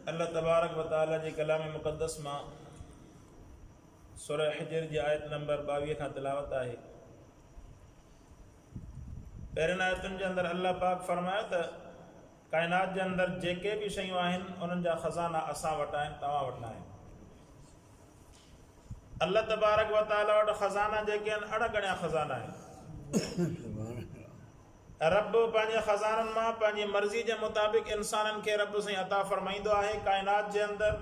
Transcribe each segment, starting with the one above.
अल्लाह तबारक व तआला जे कलाम मुक़द्दस मां सूरह हिजर जी आयत नंबर 22 खां तिलावत आहे। पहिरियों आयतुनि जे अंदरि अल्लाह पाक फरमायो त काइनात जे अंदरि जेके बि शयूं आहिनि उन्हनि जा ख़ज़ाना असां वटि आहिनि, तव्हां वटि न आहिनि। अल्लाह तबारक व तआला वटि ख़ज़ाना जेके आहिनि अणगणिया ख़ज़ाना आहिनि। रब पंहिंजे ख़ज़ाननि मां पंहिंजी मर्ज़ी जे मुताबिक़ इंसाननि खे रब साईं अता फ़रमाईंदो आहे। काइनात जे अंदरि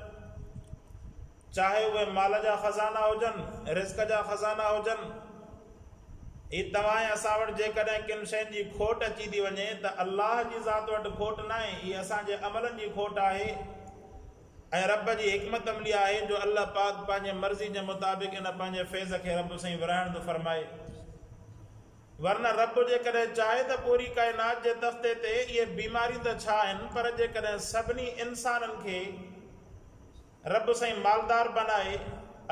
चाहे उहे माल जा ख़ज़ाना हुजनि, रिज़्क़ जा ख़ज़ाना हुजनि, ही तव्हां ऐं असां वटि जेकॾहिं किन शयुनि जी खोट अची थी वञे त अल्लाह जी ज़ात वटि खोट न आहे, हीअ असांजे अमलनि जी खोट आहे। ऐं रब जी हिकमत अमली आहे जो अल्लाह पाक पंहिंजे मर्ज़ी जे मुताबिक़ इन पंहिंजे फैज़ खे रब साईं विराइण थो फरमाए। वरना रब जेकॾहिं चाहे त पूरी काइनात जे तख़्ते ते इहे बीमारियूं त छा आहिनि, पर जेकॾहिं सभिनी इंसाननि खे रब साईं मालदार बनाए,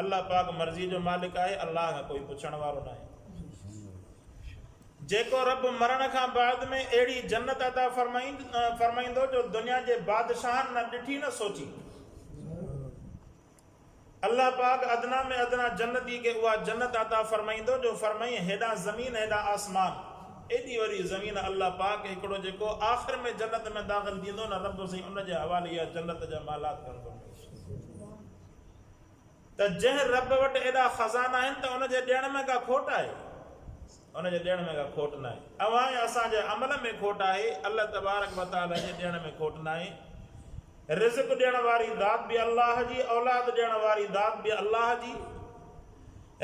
अल्लाह पाक मर्ज़ी जो मालिक आहे, अल्लाह खां कोई पुछण वारो न आहे। जेको रब मरण खां बाद में अहिड़ी जन्नत अता फरमाईंदो जो दुनिया जे बादशाहनि न ॾिठी न सोची। अल्लाह पाक अदना में अदना जन्नती खे उहा जन्नत अता फरमाईंदो जो फरमाई हेॾा ज़मीन हेॾा आसमान, एॾी वॾी ज़मीन अल्लाह पाक हिकिड़ो जेको आख़िर में जन्नत में दाख़िल थींदो न, रब साईं उन जे हवाले इहा जन्नत जा मालात कंदो। त जंहिं रब वटि एॾा ख़ज़ाना आहिनि त उनजे ॾियण में का खोट आहे, उनजे ॾियण में का खोट न आहे। अवां असांजे अमल में खोट आहे, अल्लाह तबारक व तआला जे ॾियण में खोट न आहे। रिज़्क़ ॾियण वारी दात बि अल्लाह जी, औलाद ॾियण वारी दात बि अल्लाह जी,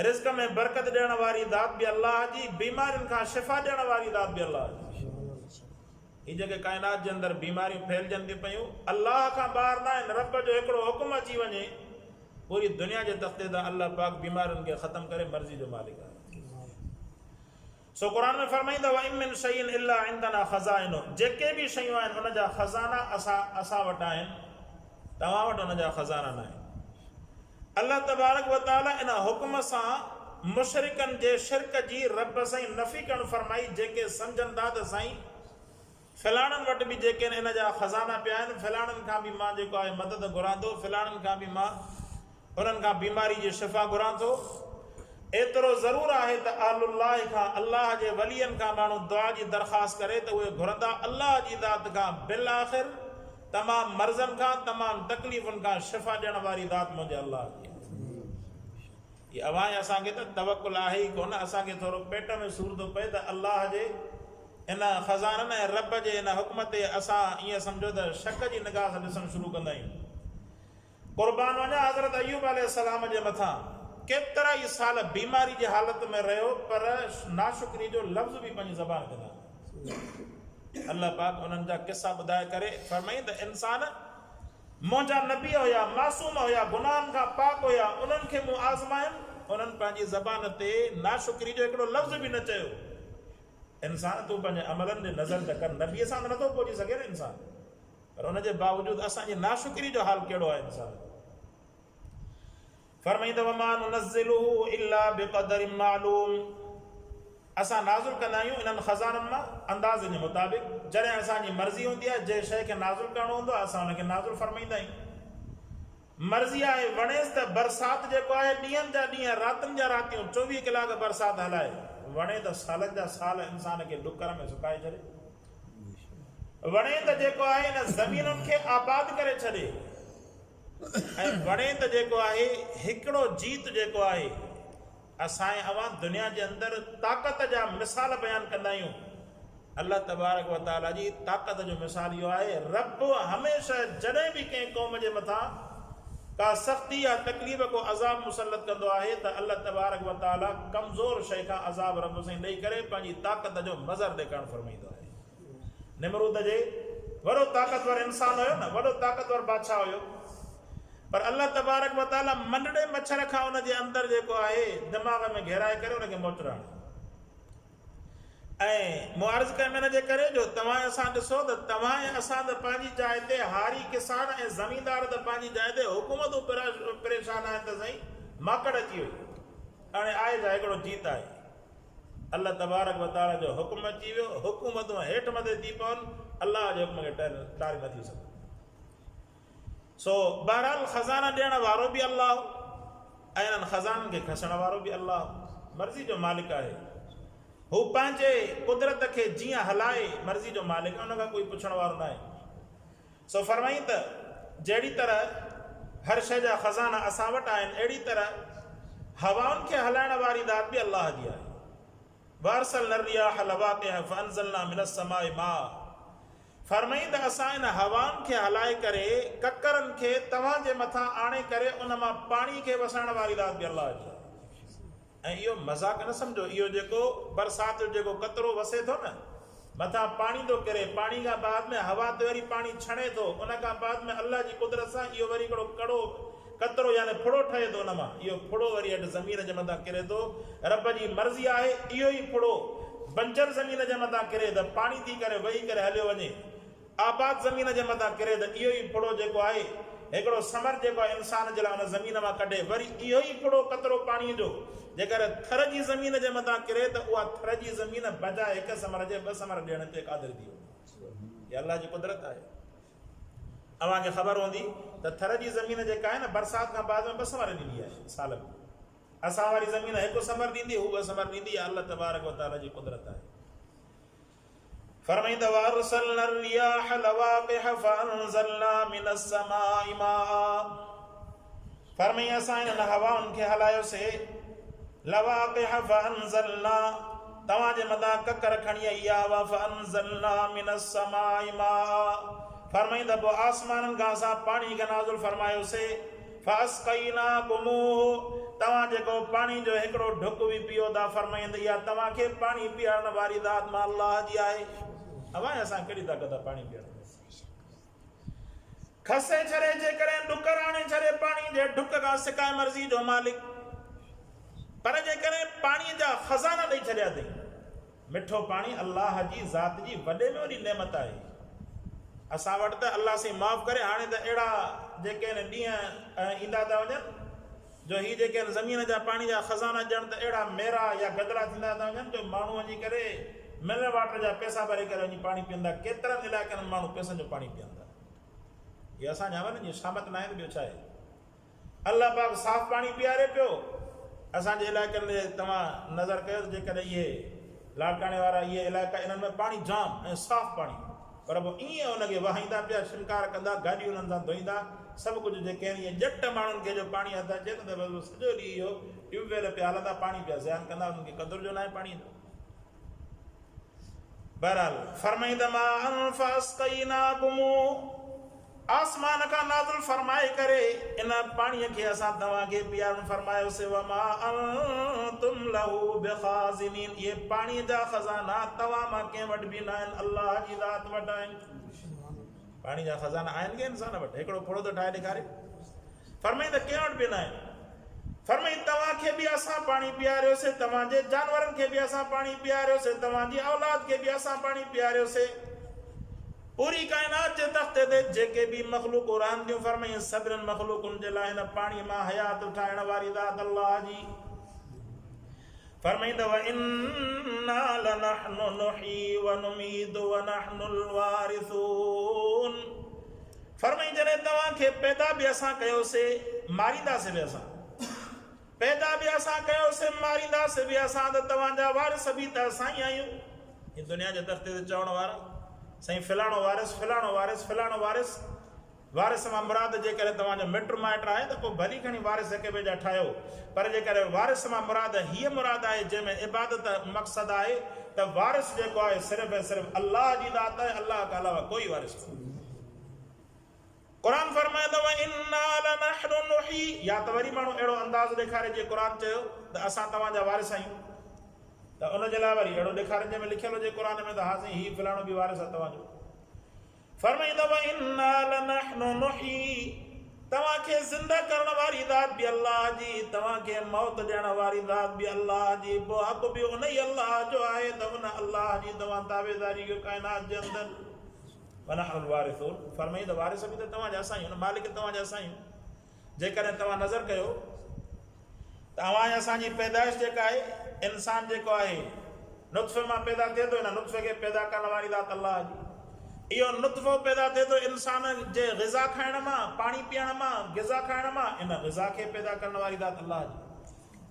रिज़्क़ में बरकत ॾियण वारी दात बि अल्लाह जी, बीमारियुनि खां शिफ़ा ॾियण वारी दात बि अल्लाह जी। ही जेके काइनात जे अंदरि बीमारियूं फैलजनि थी पियूं, अल्लाह खां ॿाहिरि न आहिनि। रब जो हिकिड़ो हुकुम अची वञे, पूरी दुनिया जे तख़्ते तां अल्लाह पाक बीमारियुनि खे ख़तमु करे मर्ज़ी जो मालिक आहे। सो क़ुरान में फरमाईंदो व इन मिन शैइन इल्ला इंदना ख़ज़ाइनु, जेके बि शयूं आहिनि उन जा ख़ज़ाना असां वटि आहिनि, तव्हां वटि उन जा ख़ज़ाना न आहिनि। अल्लाह तबारक व तआला इन हुकुम सां मुशरिकनि जे शिरक जी रब साईं नफ़ी करणु फरमाई। जेके सम्झनि था त साईं फिलाणनि वटि बि जेके इन जा ख़ज़ाना पिया आहिनि, फिलाणनि खां बि मां जेको आहे मदद घुरां थो, फिलाणनि खां बि मां उन्हनि खां बीमारी जी शिफ़ा घुरां थो। एतिरो ज़रूरु आहे त अल्लाह खां, अल्लाह जे वलियनि खां माण्हू दुआ जी दरख़्वास्त करे त उहे घुरंदा अल्लाह जी ज़ात खां। बिल आख़िर तमामु मर्ज़नि खां, तमामु तकलीफ़ुनि खां शिफ़ा ॾियण वारी ज़ात मुंहिंजे अल्लाह जी। इहा अवां असांखे त तवकुल आहे ई कोन। असांखे थोरो पेट में सूर थो पए त अल्लाह जे इन ख़ज़ाननि ऐं रब जे इन हुकुम ते असां ईअं सम्झो त शक जी निगाह सां ॾिसणु शुरू कंदा आहियूं। क़ुर्बान वञा हज़रत अयूब अलैहिस्सलाम जे मथां केतिरा ई साल बीमारी जी हालत में रहियो, पर नाशुक्री जो लफ़्ज़ बि पंहिंजी ज़बान ते न। अल्लाह पाक उन्हनि जा किस्सा ॿुधाए करे फरमाई त इंसान मुंहिंजा नबी हुया, मासूम हुया, गुनाहनि खां पाक हुया, उन्हनि खे मूं आज़मायुमि, उन्हनि पंहिंजी ज़बान ते नाशुक्री जो हिकिड़ो लफ़्ज़ बि न चयो। इंसान तूं पंहिंजे अमलनि ॾे नज़र त कर, नबीअ सां नथो पहुची सघे न इंसान, पर उनजे बावजूदि असांजी नाशुक्री जो हाल कहिड़ो आहे इंसान। फरमाईंदो वमा नुनज़्ज़िलुहु इल्ला बिक़दरिन मालूम, असां नाज़िल कंदा आहियूं इन्हनि ख़ज़ाननि मां अंदाज़ जे मुताबिक़। जॾहिं असांजी मर्ज़ी हूंदी आहे, जंहिं शइ खे नाज़िल करणो हूंदो आहे असां हुनखे नाज़िल फरमाईंदा आहियूं। मर्ज़ी आहे वणेसि त बरसाति जेको आहे ॾींहंनि जा ॾींहं, रातिनि जा रातियूं, 24 कलाक बरसाति हलाए, वणे त सालनि जा साल इंसान खे डुकर में सुकाए छॾे, वणे त जेको आहे इन ज़मीनुनि खे आबाद करे छॾे, ऐं वणे त जेको आहे हिकिड़ो जीत जेको आहे असांजे अवां दुनिया जे अंदरि ताक़त जा मिसाल बयानु कंदा आहियूं। अल्लाह तबारक व तआला जी ताक़त जो मिसाल इहो आहे, रब हमेशह जॾहिं बि कंहिं क़ौम जे मथां का सख़्ती या तकलीफ़ को अज़ाब मुसलत कंदो आहे त अल्लाह तबारक व तआला कमज़ोर शइ खां अज़ाब रब साईं ॾेई करे पंहिंजी ताक़त जो मज़र ॾेखारणु फरमाईंदो आहे। निमरूद जे वॾो ताक़तवर इंसान हुयो न, वॾो ताक़तवर बादशाह हुयो, पर अल्लाह तबारक व तआला मंडड़े मच्छर खां उनजे अंदरि जेको आहे दिमाग़ में घेराए करे उनखे मोचराइण। ऐं मुआर्ज़ कयो हिनजे करे जो तव्हां असां ॾिसो त तव्हां ऐं असां त पंहिंजी जाइ ते, हारी किसान ऐं ज़मीनदार त पंहिंजी जाइ ते हुकूमतूं परेशान आहिनि त साईं माकड़ अची वई, हाणे आहे छा हिकिड़ो जीत आहे। अल्लाह तबारक व तआला जो हुकुम अची वियो, हुकूमतूं हेठि मथे थी पवनि, अल्लाह जे हुकुम खे टारे नथी सघनि। सो बहरहाल ख़ज़ाना ॾियण वारो बि अल्लाह ऐं इन्हनि ख़ज़ाननि खे खसण वारो बि अल्लाह, मर्ज़ी जो मालिक आहे। हू पंहिंजे कुदरत खे जीअं हलाए मर्ज़ी जो मालिक आहे, उनखां कोई पुछण वारो न आहे। सो फरमाई त जहिड़ी तरह हर शइ जा ख़ज़ाना असां वटि आहिनि, अहिड़ी तरह हवाउनि खे हलाइण वारी ज़ात बि अल्लाह जी आहे। वारसल रियाह लवाक़िह फअंज़लना मिनस समाइ मा, फरमाई त असां इन हवाउनि खे हलाए करे ककरनि खे तव्हांजे मथां आणे करे उन मां पाणी खे वसाइण वारी ज़ात बि अल्लाह जी आहे। ऐं इहो मज़ाक़ न सम्झो, इहो जेको बरसाति जो जेको कतरो वसे थो न, मथां पाणी थो किरे, पाणी खां बाद में हवा ते वरी पाणी छणे थो, उन खां बाद में अल्लाह जी कुदरत सां इहो वरी हिकिड़ो कड़ो कतरो यानी फुड़ो ठहे थो, उन मां इहो फुड़ो वरी अॼु ज़मीन जे मथां किरे थो। रब जी मर्ज़ी आहे इहो ई फुड़ो बंजर ज़मीन जे मथां किरे त पाणी थी करे वेही करे हलियो वञे, आबाद ज़मीन जे मथां किरे त इहो ई फुड़ो जेको आहे हिकिड़ो समर जेको आहे इंसान जे लाइ उन ज़मीन मां कढे, वरी इहो ई फुड़ो कतरो पाणीअ जो जेकर थर जी ज़मीन जे मथां किरे त उहा थर जी ज़मीन बजाए हिकु समर जे 2 समर ॾियण ते क़ादिर थी वञे। इहा अल्लाह जी कुदरत आहे। अव्हांखे ख़बर हूंदी त थर जी ज़मीन जेका आहे न बरसाति खां बाद में 2 समर ॾींदी आहे साल में, असां वारी ज़मीन 1 समर ॾींदी, हू 2 समर ॾींदी आहे। अल्लाह तबारक व तआला जी कुदरत आहे। फरमाईंदा वारसलना रियाह लवाक़िह फअंज़लना मिनस समाइ माआ, फरमाई असां इन हवाउनि खे हलायोसीं, लवाक़िह फअंज़लना तव्हांजे मथां ककर खणी आई आहे, फअंज़लना मिनस समाइ माआ, फरमाईंदा पोइ आसमाननि खां असां पाणी खे नाज़िल फरमायोसीं, फअस्क़ैनाकुमूहु तव्हां जेको पाणी जो हिकिड़ो ढुक बि पियो था, फरमाईंदा इहा तव्हांखे पाणी पीआरण वारी ज़ात मां अल्लाह जी आहे। अवां असां कहिड़ी ताक़त आहे पाणी पीअण में? खसे छॾे जेकॾहिं ॾुकर आणे छॾे पाणी जे ढुक खां सिकाए मर्ज़ी जो मालिक, पर जेकॾहिं पाणीअ जा ख़ज़ाना ॾेई छॾिया अथई, मिठो पाणी अल्लाह जी ज़ात जी वॾे में वॾी नेमत आहे। असां वटि त अल्लाह सां माफ़ करे हाणे त अहिड़ा जेके आहिनि ॾींहं ईंदा था वञनि जो हीअ जेके आहिनि ज़मीन जा पाणी जा ख़ज़ाना ॼण त अहिड़ा मेरा या गदरा थींदा था वञनि जो माण्हू वञी करे मिनरल वाटर जा पैसा भरे करे वञी पाणी पीअंदा। केतिरनि इलाइक़नि में माण्हू पैसनि जो पाणी पीअंदा। इहा असांजा वञनि जी शामत न आहे त ॿियो छा आहे? अल्लाह पाक साफ़ पाणी पीआरे पियो। असांजे इलाइक़नि में तव्हां नज़र कयो त जेकॾहिं इहे लाड़काणे वारा इहे इलाइक़ा इन्हनि में पाणी जाम ऐं साफ़ पाणी, पर पोइ ईअं हुनखे वहाईंदा पिया, शिनकार कंदा, गाॾियूं उन्हनि सां धोईंदा, सभु कुझु जेके आहिनि इहे ॼट माण्हुनि खे जो पाणी हथ अचे त सॼो ॾींहुं इहो ट्यूबवेल पिया हलंदा, पाणी पिया ज़यान कंदा, उन्हनि खे क़दुरु जो न आहे पाणीअ जो। बहरहाल फरमाईंदा मां फअस्क़ैनाकुमू, आसमान खां नाज़िल फरमाए करे इन पाणीअ खे असां तव्हांखे पीआरण फरमायोसीं। वमा अंतुम लहू बिखाज़िनीन, इहे पाणीअ जा ख़ज़ाना तव्हां मां कंहिं वटि बि न आहिनि, अल्लाह जी ज़ात वटि आहिनि। पाणी जा ख़ज़ाना आहिनि के इंसान वटि? हिकिड़ो फुड़ो त ठाहे ॾेखारे। फरमाईंदा कंहिं वटि बि न आहिनि। फरमाई तव्हांखे बि असां पाणी पीआरियोसीं, तव्हांजे जानवरनि खे बि असां पाणी पीआरियोसीं, तव्हांजी औलाद खे बि असां पाणी पीआरियोसीं। पूरी काइनात जे तख़्ते ते जेके बि मख़लूक रहनि थियूं, फरमाई सभिनीनि मख़लूकनि जे लाइ हिन पाणी मां हयात ठाहिण वारी ज़ात अल्लाह जी। फरमाईंदा व इन्ना लनहनु नुही व नुमीतु व नहनुल वारिसून, फरमाई जॾहिं तव्हांखे पैदा बि असां कयोसीं, मारींदासीं बि असां, पैदा बि असां कयोसीं, मारींदासीं बि असां, त तव्हांजा वारिस बि त असां ई आहियूं। हीअ दुनिया जे तख़्ते ते चवण वारा साईं फिलाणो वारिस, फिलाणो वारिस, फिलाणो वारिस। वारिस मां मुराद जेकॾहिं तव्हांजो मिट माइट आहे त पोइ भली खणी वारिस हिक ॿिए जा ठाहियो, पर जेकॾहिं वारिस मां मुराद हीअ मुराद आहे जंहिंमें इबादत मक़सदु आहे त वारिस जेको आहे सिर्फ़ु ऐं सिर्फ़ु अल्लाह जी ज़ात आहे, अल्लाह खां अलावा कोई वारिस कोन्हे। क़ुरान फरमाईंदो इन्ना लनहनु नुही, या त वरी माण्हू अहिड़ो अंदाज़ ॾेखारे जीअं क़ुरान चयो त असां तव्हांजा वारिस आहियूं, त उनजे लाइ वरी अहिड़ो ॾेखारे जंहिंमें लिखियलु हुजे क़ुरान में त हा साईं हीउ फलाणो बि वारिस आहे तव्हांजो। फरमाईंदो इन्ना लनहनु नुही, तव्हांखे ज़िंदा करण वारी ज़ात बि अल्लाह जी, तव्हांखे मौत ॾियण वारी ज़ात बि अल्लाह जी, पोइ हक़ बि उन ई अल्लाह जो आहे त उन अल्लाह जी तव्हां ताबेदारी कयो काइनात जे अंदरि। वनहनुल वारिसून, फरमाईंदा वारिस बि त तव्हांजा असां आहियूं, मालिक तव्हांजा असां आहियूं। जेकॾहिं तव्हां नज़र कयो त अवां असांजी पैदाइश जेका आहे, इंसान जेको आहे नुत्फ़े मां पैदा थिए थो, हिन नुत्फ़े खे पैदा करण वारी ज़ात अल्लाह जी। इहो नुतफ़ो पैदा थिए थो इंसान जे ग़िज़ा खाइण मां, पाणी पीअण मां, ग़िज़ा खाइण मां। इन ग़िज़ा खे पैदा करण वारी ज़ात अल्लाह जी।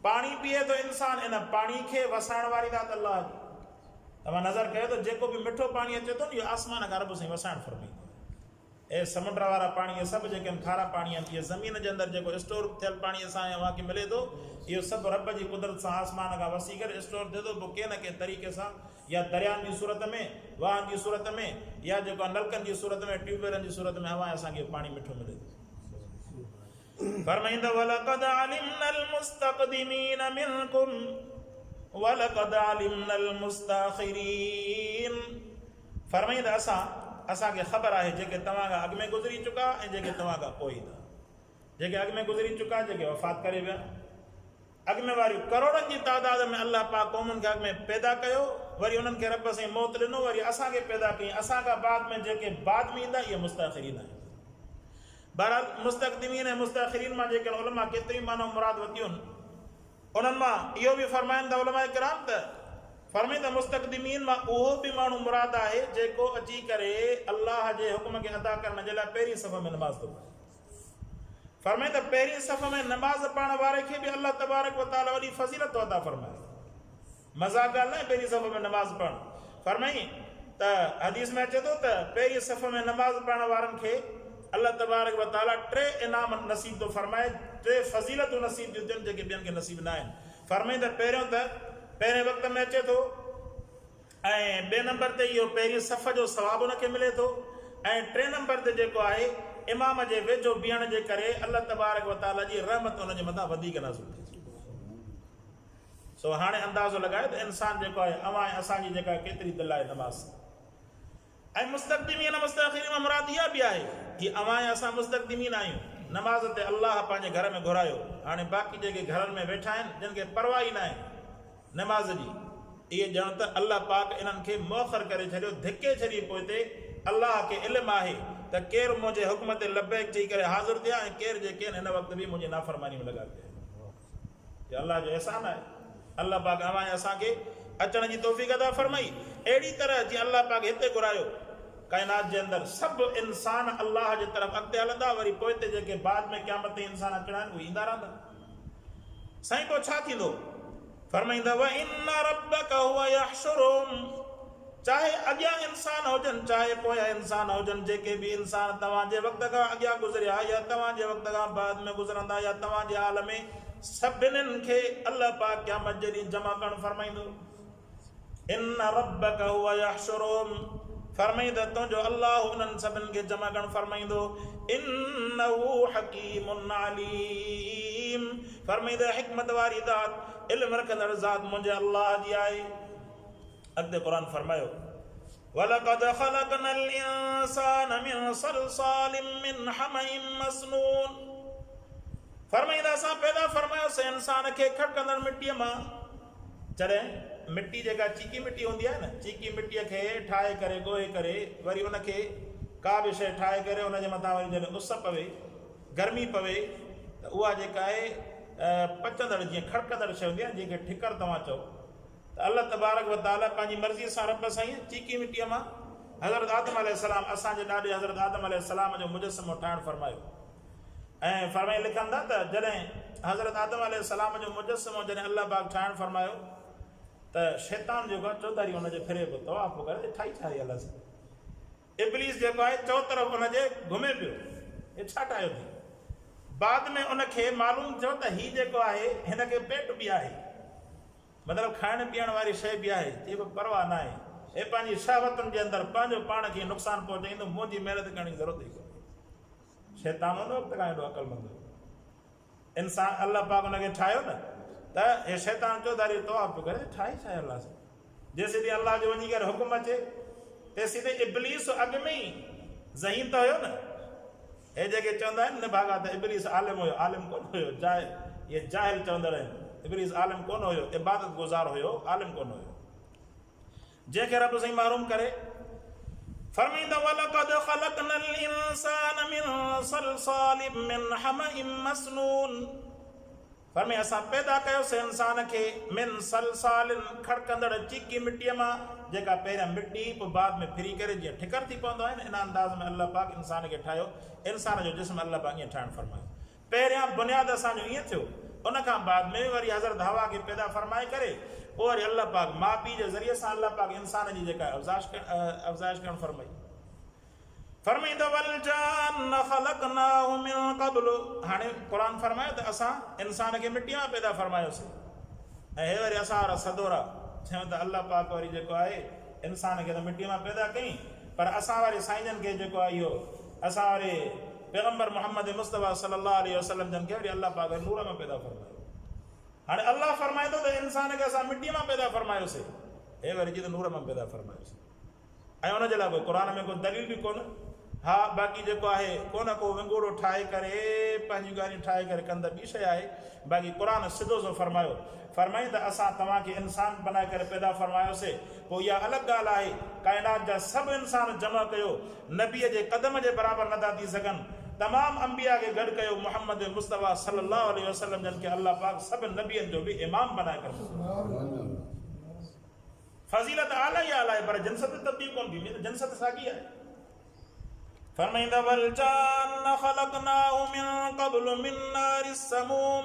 पाणी पीए थो इंसान, इन पाणी खे वसाइण वारी ज़ात अल्लाह जी। तव्हां नज़र कयो त जेको बि मिठो पाणी अचे थो न, इहो आसमान खां रब साईं वसाइण फरमाईंदो। ऐं समुंड वारा पाणी, इहे सभु जेके आहिनि खारा पाणी आहिनि, इहे ज़मीन जे अंदरि जेको स्टोर थियल पाणी असांजे अव्हांखे मिले थो, इहो सभु रब जी कुदरत सां आसमान खां वसी करे स्टोर थिए थो। पोइ कंहिं न कंहिं तरीक़े सां, या दरियानि जी सूरत में, वाहनि जी सूरत में, या जेको नलकनि जी सूरत में, ट्यूबवेलनि जी सूरत में हवा असांखे पाणी मिठो मिले थो। फरमाईंदो वलक़द अलिमनल मुस्तक़दिमीन मिनकुम वलक़द अलिमनल मुस्तअख़िरीन। फरमाईंदा असांखे ख़बर आहे जेके तव्हां खां अॻु में गुज़री चुका ऐं जेके तव्हां खां पोइ ईंदा। जेके अॻु में गुज़री चुका, जेके वफ़ात करे विया, अॻु में वारियूं करोड़नि जी तादाद में अल्लाह पाक क़ौमुनि खे अॻु में पैदा कयो, वरी उन्हनि खे रब साईं मौत ॾिनो, वरी असांखे पैदा कई। असां खां बाद में जेके बाद में ईंदा, इहे मुस्तअख़िरीन आहिनि। बहरहाल मुस्तक़दिमीन ऐं मुस्तअख़िरीन मां जेके उलमा केतिरी माना मुराद वतियूं आहिनि, उन्हनि मां इहो बि फरमाइनि था उलमा किराम त फरमाईं त मुस्तक़दिमीन मां उहो बि माण्हू मुराद आहे जेको अची करे अल्लाह जे हुकुम खे अदा करण जे लाइ पहिरीं सफ़ में नमाज़ थो पढ़े। फरमाईं त पहिरीं सफ़ में नमाज़ पढ़ण वारे खे बि अल्लाह तबारक व तआला वॾी फज़ीलत अता फरमाए। मज़ाक़ ॻाल्हि न आहे पहिरीं सफ़ में नमाज़ पढ़णु। फरमाईं त हदीस में अचे थो त पहिरीं सफ़ में नमाज़ पढ़ण वारनि खे अल्लाह तबारक व तआला 3 इनाम नसीब थो फरमाए, 3 फज़ीलतूं नसीब थियूं थियनि जेके ॿियनि खे नसीब न आहिनि। फरमाईं त पहिरियों त पहिरें वक़्त में अचे थो, ऐं 2 नंबर ते इहो पहिरीं सफ़ जो सवाबु हुनखे मिले थो, ऐं 3 नंबर ते जेको आहे इमाम जे वेझो बीहण जे करे अल्लाह तबारक व तआला जी रहमत हुनजे मथां वधीक नाज़िल थिए। सो हाणे अंदाज़ो लॻाए त इंसान जेको आहे अवां ऐं असांजी जेका केतिरी दिलि आहे नमाज़। ऐं मुस्तक़दिमीन मुस्तअख़िरीन मां मुराद इहा बि आहे कि अवां ऐं असां मुस्तक़दिमीन आहियूं। नमाज़ ते अल्लाह पंहिंजे घर में घुरायो। हाणे बाक़ी जेके घरनि में वेठा आहिनि, जिन खे परवाह ई न आहे नमाज़ जी, इहे ॼण त अल्लाह पाक इन्हनि खे मौख़र करे छॾियो, धिके छॾी। पोइ हिते अल्लाह खे इल्मु आहे त केरु मुंहिंजे हुकुम ते लबैक चई करे हाज़िर थिया ऐं केरु जेके आहिनि हिन वक़्तु बि मुंहिंजी नाफ़रमानी में लॻा पिया। इहो अल्लाह जो अहसान आहे। अल्लाह पाक अवां असांखे अचण जी तौफ़ीक़ अता फरमाई। अहिड़ी तरह जीअं अल्लाह पाक हिते घुरायो काइनात जे अंदरि सभु इंसान अल्लाह जे तरफ़ अॻिते हलंदा, वरी पोइ हिते जेके बाद में क़यामत ते इंसान अचणा आहिनि उहे ईंदा रहंदा। साईं पोइ छा थींदो? फरमाईंदा व इन्न रब्बक हुव यहशुरुहुम। चाहे अॻियां इंसान हुजनि, चाहे पोयां इंसान हुजनि, जेके बि इंसान तव्हांजे वक़्त खां अॻियां गुज़रिया या तव्हांजे वक़्त खां बाद में गुज़रंदा या तव्हांजे हाल में, सभिनीनि खे अल्लाह पाक क़यामत जे ॾींहुं जमा करणु फरमाईंदो। इन्न रब्बक हुव यहशुरुहुम। फरमाईंदा तुंहिंजो अल्लाह उन्हनि सभिनि खे जमा करणु फरमाईंदो। इन्नहु हकीमुन अलीम। फरमाईंदा हिकमत वारी ज़ात, इल्म रखंदड़ ज़ात मुंहिंजे अल्लाह जी आहे। अॻिते क़ुरान फरमायो वलक़द ख़लक़नल इंसान मिन सलसालिम मिन हमइम मसनून। फरमाईंदा असां पैदा फरमायोसीं इंसान खे खड़कंदड़ मिटीअ मां। जॾहिं मिटी जेका चीकी मिटी हूंदी आहे न, चीकी मिटीअ खे ठाहे करे ॻोहे करे वरी उनखे का बि शइ ठाहे करे उनजे मथां वरी जॾहिं उस पवे, गर्मी पवे, त उहा जेका आहे पचंदड़, जीअं खड़कंदड़ शइ हूंदी आहे जंहिंखे ठिकर तव्हां चओ। त अल्लाह तबारक व तआला पंहिंजी मर्ज़ीअ सां रब साईं चीकी मिटीअ मां हज़रत आदम अलैहिस्सलाम, असांजे ॾाॾे हज़रत आदम अलैहिस्सलाम जो मुजस्समो ठाहिणु फरमायो। ऐं फरमाई लिखनि था त जॾहिं हज़रत आदम अलैहिस्सलाम जो मुजस्समो जॾहिं अल्लाह पाक ठाहिणु फरमायो त शैतान जेको आहे चौधारी हुनजे फिरे पियो, तवाफ़ पियो करे, ठाही छा आहे अलाह सां। इब्लीस जेको आहे चौ तरफ़ हुनजे घुमे पियो, हे छा ठाहियो अथई। बाद में उनखे मालूम थियो त हीउ जेको आहे हिनखे पेट बि आहे, मतिलबु खाइण पीअण वारी शइ बि आहे, चई परवाह न आहे, हे पंहिंजी शहवतुनि जे अंदरि पंहिंजो पाण खे नुक़सानु पहुचाईंदो, मुंहिंजी महिनत करण जी ज़रूरत ई कोन्हे। शैतान हुन वक़्त खां हेॾो अक़लमंद हुयो। इंसान अल्लाह पाक हुनखे ठाहियो न त हे शैतान चौधारी तवाफ़ पियो करे, ठाही छा आहे अल्लाह सां। जेसीं ताईं अल्लाह जो वञी करे हुकुम अचे तेसीं ताईं इब्लीस अॻु में ई ज़हीन त हुयो न। हे जेके चवंदा आहिनि न भागा त इब्लीस आलिम हुयो, आलिम कोन हुयो, इहे जाहिल चवंदड़ आहिनि। इब्लीस आलिम कोन हुयो, इबादत गुज़ार हुयो, आलिम कोन हुयो। जंहिंखे रब साईं महरूम करे फरमाईंदा वलक़द ख़लक़नल इंसान मिन सलसालिम मिन हमइम मसनून। फरमाईंदा असां पैदा फरमायोसीं इंसान खे खड़कंदड़ मिटीअ मां। जॾहिं मिटी जेका चीकी मिटी हूंदी आहे न, चीकी मिटीअ खे ठाहे करे ॻोहे करे वरी उनखे का बि शइ ठाहे करे उनजे मथां वरी जॾहिं उस पवे, गर्मी पवे, त उहा जेका आहे पचंदड़, जीअं खड़कंदड़ शइ हूंदी आहे जंहिंखे ठिकर तव्हां चओ। त अल्लाह तबारक व तआला पंहिंजी मर्ज़ीअ सां रब साईं वसी करे अल्लाह पाक फरमाए असां पैदा कयोसीं इंसान खे मिन सलसालिन खड़कंदड़ चिकी मिट्टीअ मां जेका पहिरियां मिट्टी पोइ बाद में फिरी करे जीअं ठिकर थी पवंदो आहे न इन अंदाज़ में अल्लाह पाक इंसान खे ठाहियो इंसान जो जिस्म अल्लाह पाक ईअं ठाहिणु फरमायो पहिरियां बुनियाद असांजो ईअं थियो उन खां बाद में वरी हज़रत हवा खे पैदा फरमाए करे पोइ वरी अल्लाह पाक माउ पीउ जे ज़रिए सां अल्लाह पाक इंसान जी जेका अफ़ज़ाइश करणु फरमाई फरमाईंदो वल जान्न ख़लक़नाहु मिन क़ब्ल हाणे क़ुर फरमायो त असां इंसान खे मिट्टी मां पैदा फरमायोसीं ऐं हे वरी असां वारा सदोरा चयूं त अल्लाह पाक वरी जेको आहे इंसान खे त मिट्टी मां पैदा कई पर असां वारे साईंजनि खे जेको आहे इहो असां वारे पैगम्बर मोहम्मद मुस्तफ़ा सल्लल्लाहु अलैहि वसल्लम जन खे वरी अल्लाह पाक नूर में पैदा फरमायो हाणे अल्लाह फरमाईंदो त इंसान खे असां मिट्टी मां पैदा फरमायोसीं हे वरी जी त नूर में पैदा फरमायोसीं ऐं हुनजे लाइ कोई क़ुर में कोई दलील बि कोन हा बाक़ी जेको आहे कोन को विंगोड़ो ठाहे करे पंहिंजी ॻाल्हियूं ठाहे करे कंद ॿी शइ आहे बाक़ी क़ुर सिधो सो फरमायो फरमाई त असां तव्हांखे इंसान बनाए करे पैदा फरमायोसीं पोइ इहा अलॻि ॻाल्हि आहे काइनात जा सभु इंसान जमा कयो नबीअ जे क़दम जे बराबरि नथा थी सघनि तमामु अंबिया खे गॾु कयो मोहम्मद मुस्तफ़ा सल्लल्लाहु अलैहि वसल्लम जन खे अल्लाह पाक सभु नबियनि जो बि इमाम बनाए करे फज़ीलत आला ई आला आहे पर जिनसत तब्दील कोन थी जिनसत साॻी आहे फरमाईंदा वल जान्न ख़लक़नाहु मिन क़ब्ल मिन नारि समूम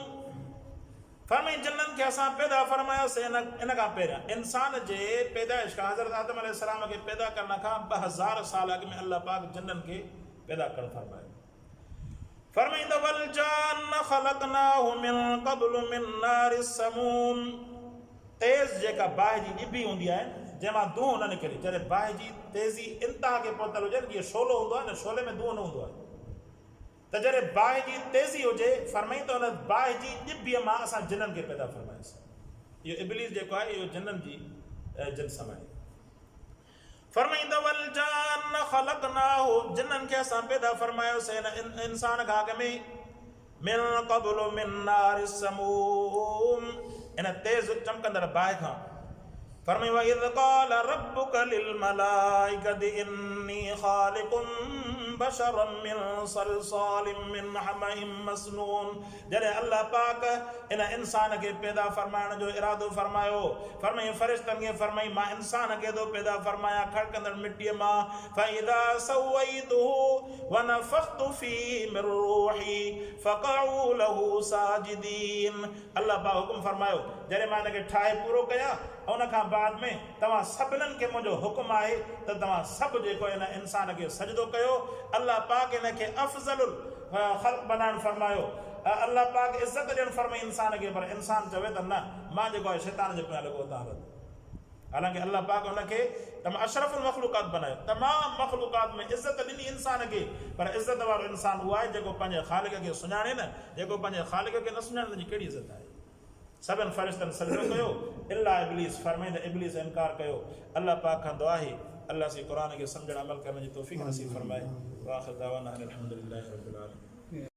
फरमाई जिन्ननि खे असां पैदा फरमायोसीं इन खां पहिरियां इंसान जे पैदाइश खां हज़रत आदम अलैहिस्सलाम खे पैदा करण खां 2000 साल अॻु में अल्लाह पाक जिन्ननि खे पैदा करणु फरमायो फरमाईंदा वल जान्न ख़लक़नाहु मिन क़ब्ल मिन नारि समूम तेज़ जेका बाहि जी ॼिभी हूंदी आहे जंहिंमां धुओं न निकिरे जॾहिं बाहि जी तेज़ी इंतिहा खे पहुतल हुजे जीअं शोलो हूंदो आहे न शोले में धुओं न हूंदो आहे त जॾहिं बाहि जी तेज़ी हुजे फरमाईंदो हुन बाहि जी ॼिभीअ मां असां जिन्ननि खे पैदा फरमायोसीं इहो इब्लीस जेको आहे इहो जिन्ननि जी जिन्सम आहे फरमाईंदो वल जान्न ख़लक़नाहु जिन्ननि खे असां पैदा फरमायोसीं इंसान खां अॻु में मिन क़ब्ल मिन नारि समूम इन तेज़ चमकंदड़ बाहि खां फरमाई वइज़ क़ाल रब्बुक लिल मलाइकति इन्नी ख़ालिक़ुन बशरन मिन सलसालिन मिन हमइम मसनून जॾहिं अल्लाह पाक इन इंसान खे पैदा फरमाइण जो इरादो फरमायो फरमाई फ़रिश्तनि खे फरमाई मां इंसान खे थो पैदा फरमाया खड़कंदड़ मिट्टीअ मां फ़इज़ा सवैतुहु व नफ़ख़्तु फ़ीहि मिन रूही फ़क़अू लहू साजिदीन अल्लाह पाक हुकुम फरमायो जॾहिं मां हिनखे ठाहे पूरो कयां उन खां बाद में तव्हां सभिनीनि खे मुंहिंजो हुकुम आहे त तव्हां सभु जेको इन इंसान खे सजदो कयो अल्लाह पाक हिन खे अफ़ज़लुल ख़ल्क़ बनाइणु फरमायो अल्लाह पाक इज़त ॾियणु फरमाई इंसान खे पर इंसान चवे त न मां जेको आहे शैतान जे पिया लॻो था हालांकि अल्लाह पाक हुनखे अशरफुल मख़लूक़ात बनायो तमामु मख़लूक़ात में इज़त ॾिनी इंसान खे पर इज़त वारो इंसान उहो आहे जेको पंहिंजे ख़ालिक खे सुञाणे न जेको पंहिंजे ख़ालिक खे न सुञाणे हुनजी कहिड़ी इज़त आहे सभिनि फ़रिश्तनि सजदो कयो इल्ला इब्लीस फरमाईंदा इब्लीस इनकार कयो अल्लाह पाक खां दुआ आहे अल्लाह से क़ुर खे सम्झण अमल करण जी तौफ़ीक़ नसीब फरमाए व आख़िर दावाना अनिल हम्दुलिल्लाहि रब्बिल आलमीन।